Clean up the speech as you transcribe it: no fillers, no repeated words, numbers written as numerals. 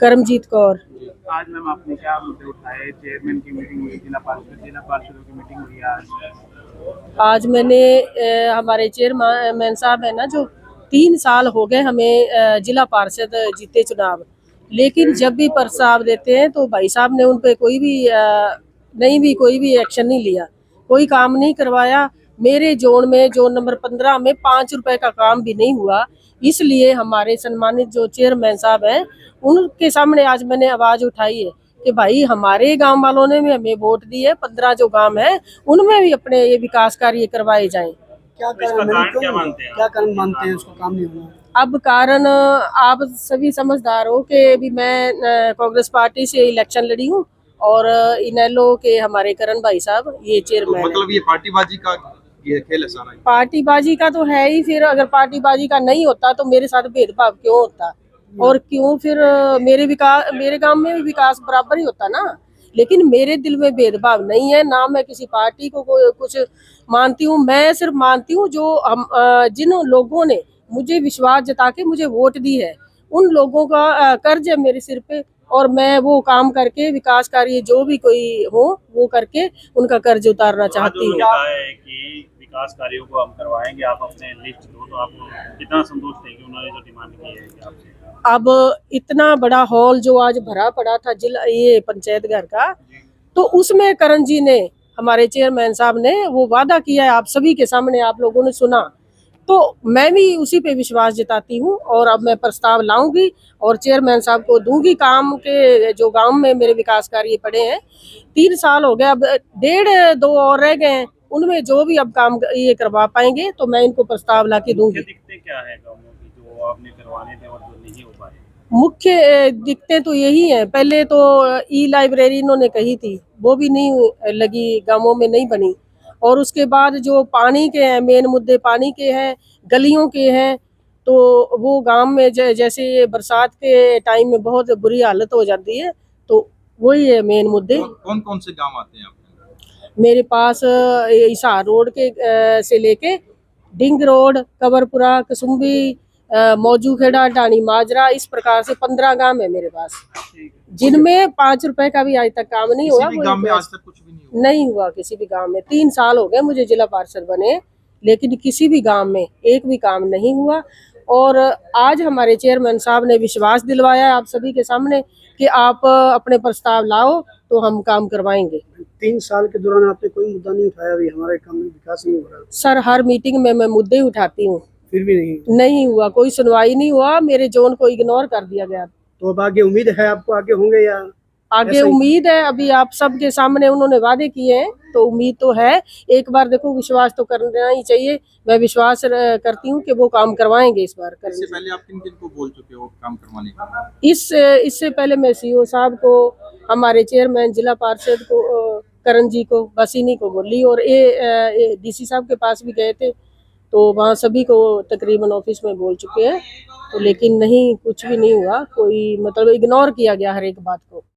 करमजीत कौर। आज मैम आपने क्या मुद्दे उठाए? चेयरमैन की मीटिंग हुई, जिला पार्षदों की मीटिंग हुई आज मैंने हमारे चेयरमैन साहब है ना, जो 3 साल हो गए हमें जिला पार्षद जीते चुनाव, लेकिन जब भी प्रस्ताव देते हैं तो भाई साहब ने उन पे कोई भी कोई भी एक्शन नहीं लिया, कोई काम नहीं करवाया। मेरे जोन में, जोन नंबर 15 में 5 रुपए का काम भी नहीं हुआ। इसलिए हमारे सम्मानित जो चेयरमैन साहब हैं, उनके सामने आज मैंने आवाज उठाई है कि भाई हमारे गांव वालों ने भी हमें वोट दी है, 15 जो गांव है उनमें भी अपने ये विकास कार्य करवाए जाएं। क्या कारण मानते हैं उसको काम नहीं होना? अब कारण आप सभी समझदार हो कि अभी मैं कांग्रेस पार्टी से इलेक्शन लड़ी हूँ और इनेलो के हमारे करण भाई साहब ये चेयरमैन। तो मतलब ये पार्टीबाजी का ये खेल है सारा? पार्टीबाजी का तो है ही। फिर अगर पार्टीबाजी का नहीं होता तो मेरे साथ भेदभाव क्यों होता, और क्यों फिर मेरे गांव में भी विकास बराबर ही होता ना। लेकिन मेरे दिल में भेदभाव नहीं है, ना मैं किसी पार्टी को कुछ मानती हूँ। मैं सिर्फ मानती हूँ जो हम जिन लोगों ने मुझे विश्वास जता के मुझे वोट दी है, उन लोगों का कर्ज है मेरे सिर पे, और मैं वो काम करके विकास कार्य जो भी कोई हो वो करके उनका कर्ज उतारना चाहती हूँ। विकास कार्यों को हम करवाएंगे, आप अपने लिस्ट दो, तो आपको कितना संतोष देंगे? उन्होंने जो डिमांड की है आपसे। अब इतना बड़ा हॉल जो आज भरा पड़ा था जिला ये पंचायत घर का, तो उसमें करण जी ने, हमारे चेयरमैन साहब ने वो वादा किया है, आप सभी के सामने आप लोगों ने सुना, तो मैं भी उसी पे विश्वास जताती हूँ और अब मैं प्रस्ताव लाऊंगी और चेयरमैन साहब को दूंगी। काम के जो गांव में मेरे विकास कार्य पड़े हैं, 3 साल हो गए, अब 1.5-2 और रह गए हैं, उनमें जो भी अब काम ये करवा पाएंगे तो मैं इनको प्रस्ताव ला के दूंगी। दिक्कतें क्या है गाँवों की जो आपने करवाने थे और जो नहीं हो पाए? मुख्य दिक्कतें तो यही हैं। पहले तो ई लाइब्रेरी इन्होंने कही थी, वो भी नहीं लगी, गांवों में नहीं बनी। और उसके बाद जो पानी के हैं, मेन मुद्दे पानी के हैं, गलियों के हैं, तो वो गांव में जैसे ये बरसात के टाइम में बहुत बुरी हालत हो जाती है, तो वही है मेन मुद्दे। कौन कौन से गांव आते हैं आपके? मेरे पास हिसार रोड के से लेके डिंग रोड, कबरपुरा, कसुम्बी, मौजू खेड़ा, डानी माजरा, इस प्रकार से 15 गांव है मेरे पास, जिनमें 5 रुपए का भी आज तक काम नहीं हुआ। गांव में आज तक कुछ भी नहीं हुआ किसी भी गांव में। 3 साल हो गए मुझे जिला पार्षद बने, लेकिन किसी भी गांव में एक भी काम नहीं हुआ। और आज हमारे चेयरमैन साहब ने विश्वास दिलवाया है आप सभी के सामने कि आप अपने प्रस्ताव लाओ तो हम काम करवाएंगे। 3 साल के दौरान आपने कोई मुद्दा नहीं उठाया? अभी हमारे काम में विकास नहीं हो रहा? सर, हर मीटिंग में मैं मुद्दे उठाती हूँ, फिर भी नहीं हुआ, कोई सुनवाई नहीं हुआ, मेरे जोन को इग्नोर कर दिया गया। तो अब आगे उम्मीद है आपको आगे होंगे या? आगे उम्मीद है, अभी आप सबके सामने उन्होंने वादे किए हैं तो उम्मीद तो है। एक बार देखो, विश्वास तो करना ही चाहिए। मैं विश्वास करती हूँ कि वो काम करवाएंगे इस बार। इससे पहले आप किन किन को बोल चुके हो काम करवाने का? इससे पहले मैं सीओ साहब को, हमारे चेयरमैन जिला पार्षद को, करण जी को, बस इन्हीं को बोली, और ये डीसी साहब के पास भी गए थे, तो वहाँ सभी को तकरीबन ऑफिस में बोल चुके हैं, तो लेकिन नहीं, कुछ भी नहीं हुआ। कोई मतलब इग्नोर किया गया हर एक बात को।